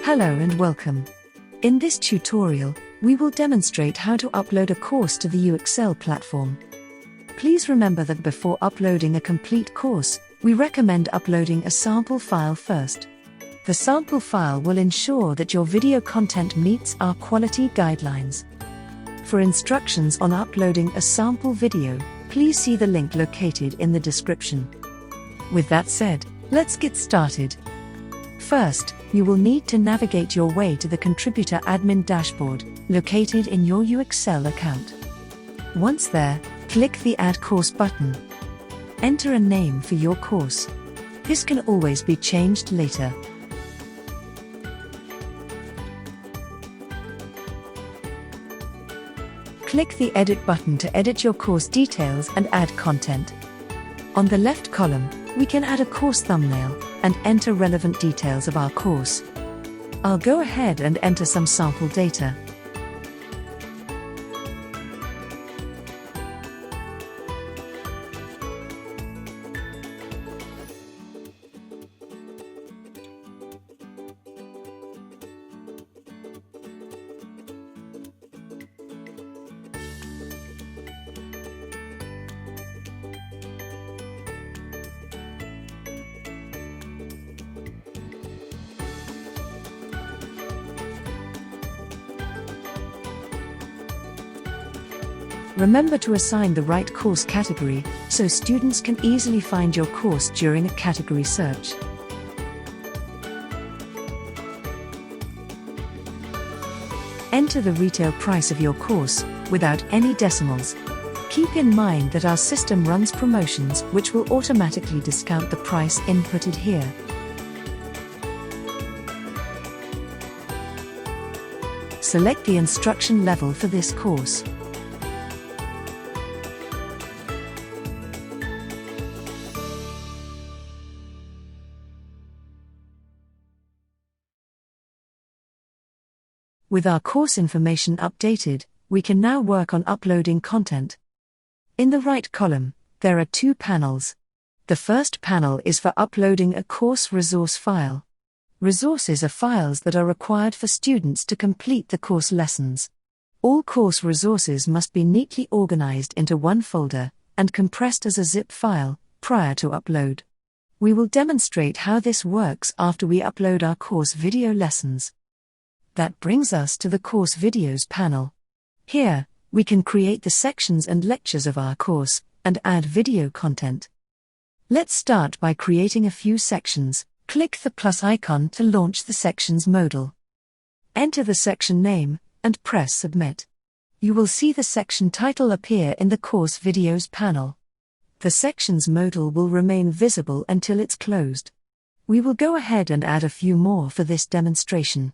Hello and welcome. In this tutorial, we will demonstrate how to upload a course to the YouAccel platform. Please remember that before uploading a complete course, we recommend uploading a sample file first. The sample file will ensure that your video content meets our quality guidelines. For instructions on uploading a sample video, please see the link located in the description. With that said, let's get started. First, you will need to navigate your way to the contributor admin dashboard, located in your YouAccel account. Once there, click the Add Course button. Enter a name for your course. This can always be changed later. Click the Edit button to edit your course details and add content. On the left column, we can add a course thumbnail and enter relevant details of our course. I'll go ahead and enter some sample data. Remember to assign the right course category, so students can easily find your course during a category search. Enter the retail price of your course, without any decimals. Keep in mind that our system runs promotions which will automatically discount the price inputted here. Select the instruction level for this course. With our course information updated, we can now work on uploading content. In the right column, there are two panels. The first panel is for uploading a course resource file. Resources are files that are required for students to complete the course lessons. All course resources must be neatly organized into one folder and compressed as a zip file prior to upload. We will demonstrate how this works after we upload our course video lessons. That brings us to the Course Videos panel. Here, we can create the sections and lectures of our course, and add video content. Let's start by creating a few sections. Click the plus icon to launch the sections modal. Enter the section name, and press Submit. You will see the section title appear in the Course Videos panel. The sections modal will remain visible until it's closed. We will go ahead and add a few more for this demonstration.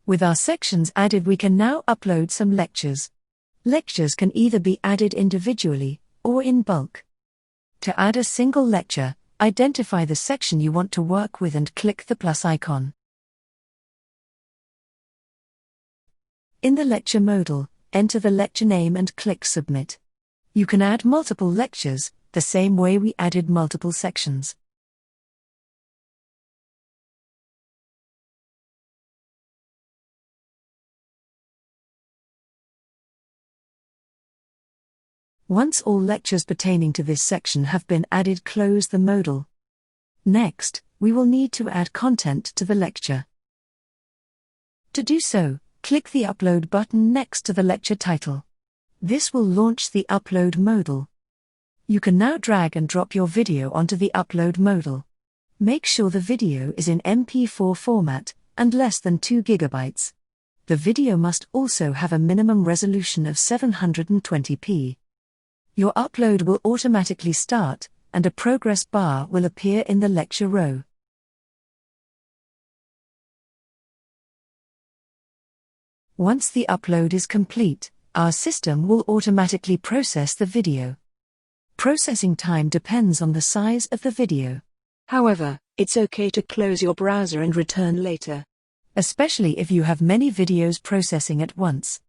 With our sections added, we can now upload some lectures. Lectures can either be added individually or in bulk. To add a single lecture, identify the section you want to work with and click the plus icon. In the lecture modal, enter the lecture name and click Submit. You can add multiple lectures, the same way we added multiple sections. Once all lectures pertaining to this section have been added, close the modal. Next, we will need to add content to the lecture. To do so, click the Upload button next to the lecture title. This will launch the Upload modal. You can now drag and drop your video onto the Upload modal. Make sure the video is in MP4 format, and less than 2 GB. The video must also have a minimum resolution of 720p. Your upload will automatically start, and a progress bar will appear in the lecture row. Once the upload is complete, our system will automatically process the video. Processing time depends on the size of the video. However, It's okay to close your browser and return later, especially if you have many videos processing at once.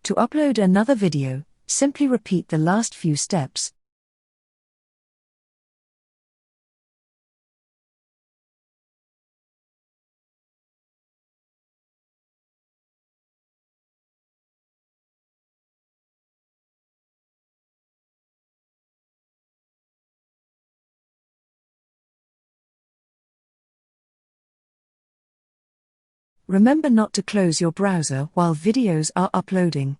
To upload another video, simply repeat the last few steps. Remember not to close your browser while videos are uploading.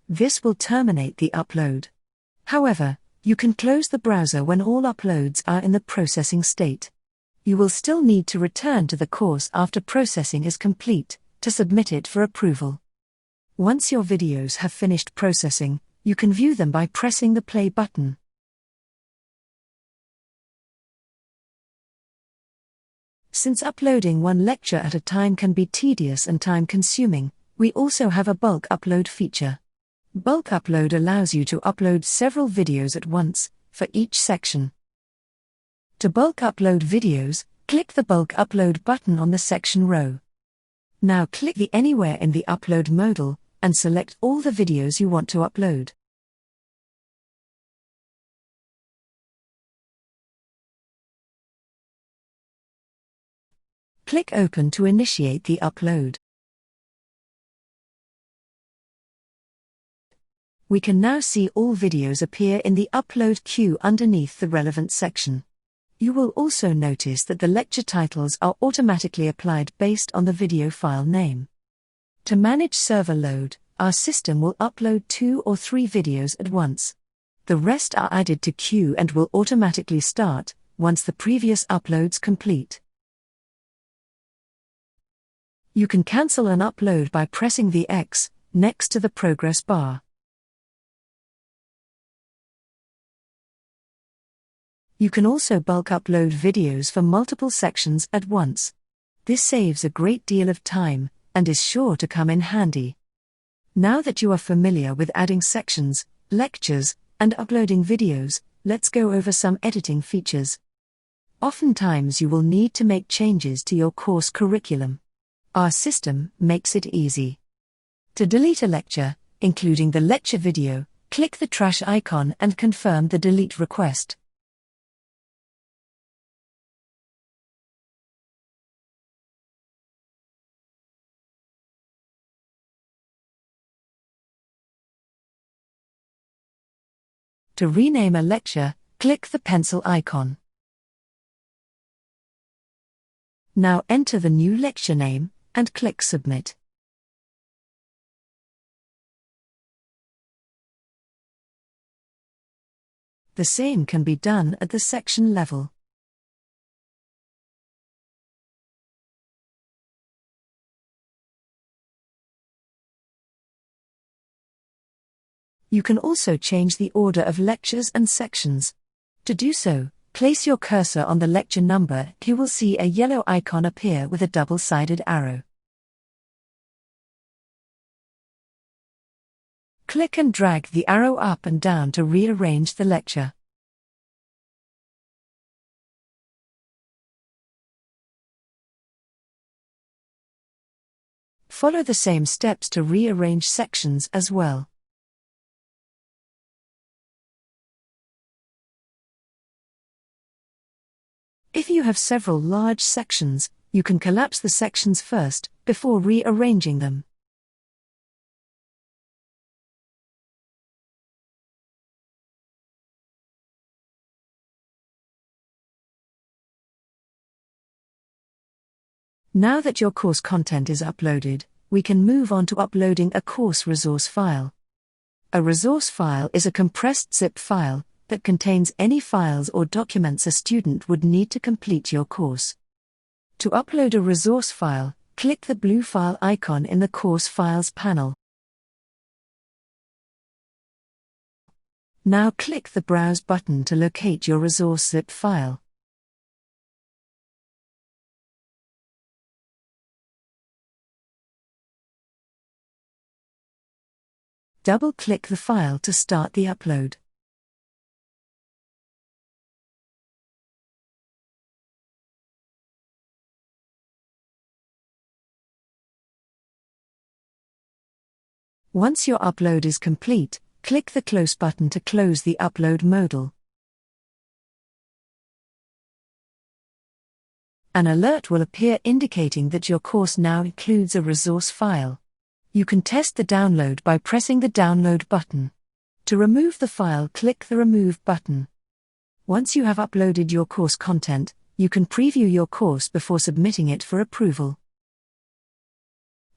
This will terminate the upload. However, you can close the browser when all uploads are in the processing state. You will still need to return to the course after processing is complete, to submit it for approval. Once your videos have finished processing, you can view them by pressing the play button. Since uploading one lecture at a time can be tedious and time-consuming, we also have a bulk upload feature. Bulk upload allows you to upload several videos at once, for each section. To bulk upload videos, click the bulk upload button on the section row. Now click the Anywhere in the upload modal, and select all the videos you want to upload. Click Open to initiate the upload. We can now see all videos appear in the upload queue underneath the relevant section. You will also notice that the lecture titles are automatically applied based on the video file name. To manage server load, our system will upload 2 or 3 videos at once. The rest are added to queue and will automatically start once the previous uploads complete. You can cancel an upload by pressing the X next to the progress bar. You can also bulk upload videos for multiple sections at once. This saves a great deal of time and is sure to come in handy. Now that you are familiar with adding sections, lectures, and uploading videos, let's go over some editing features. Oftentimes you will need to make changes to your course curriculum. Our system makes it easy. To delete a lecture, including the lecture video, click the trash icon and confirm the delete request. To rename a lecture, click the pencil icon. Now enter the new lecture name, and click Submit. The same can be done at the section level. You can also change the order of lectures and sections. To do so, place your cursor on the lecture number. You will see a yellow icon appear with a double-sided arrow. Click and drag the arrow up and down to rearrange the lecture. Follow the same steps to rearrange sections as well. If you have several large sections, you can collapse the sections first, before rearranging them. Now that your course content is uploaded, we can move on to uploading a course resource file. A resource file is a compressed zip file that contains any files or documents a student would need to complete your course. To upload a resource file, click the blue file icon in the Course Files panel. Now click the Browse button to locate your resource zip file. Double-click the file to start the upload. Once your upload is complete, click the Close button to close the upload modal. An alert will appear indicating that your course now includes a resource file. You can test the download by pressing the Download button. To remove the file, click the Remove button. Once you have uploaded your course content, you can preview your course before submitting it for approval.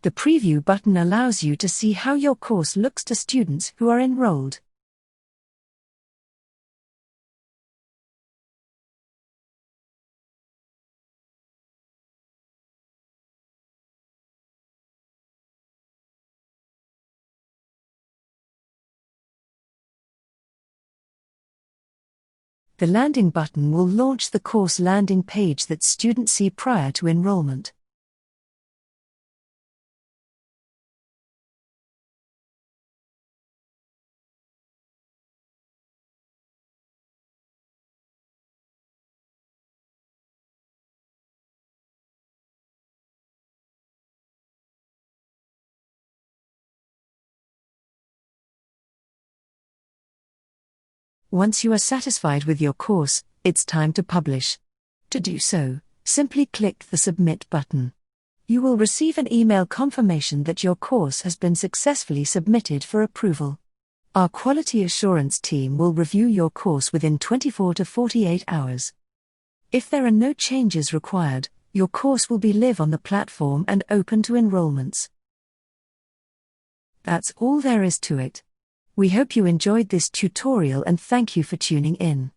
The Preview button allows you to see how your course looks to students who are enrolled. The landing button will launch the course landing page that students see prior to enrollment. Once you are satisfied with your course, it's time to publish. To do so, simply click the Submit button. You will receive an email confirmation that your course has been successfully submitted for approval. Our quality assurance team will review your course within 24 to 48 hours. If there are no changes required, your course will be live on the platform and open to enrollments. That's all there is to it. We hope you enjoyed this tutorial and thank you for tuning in.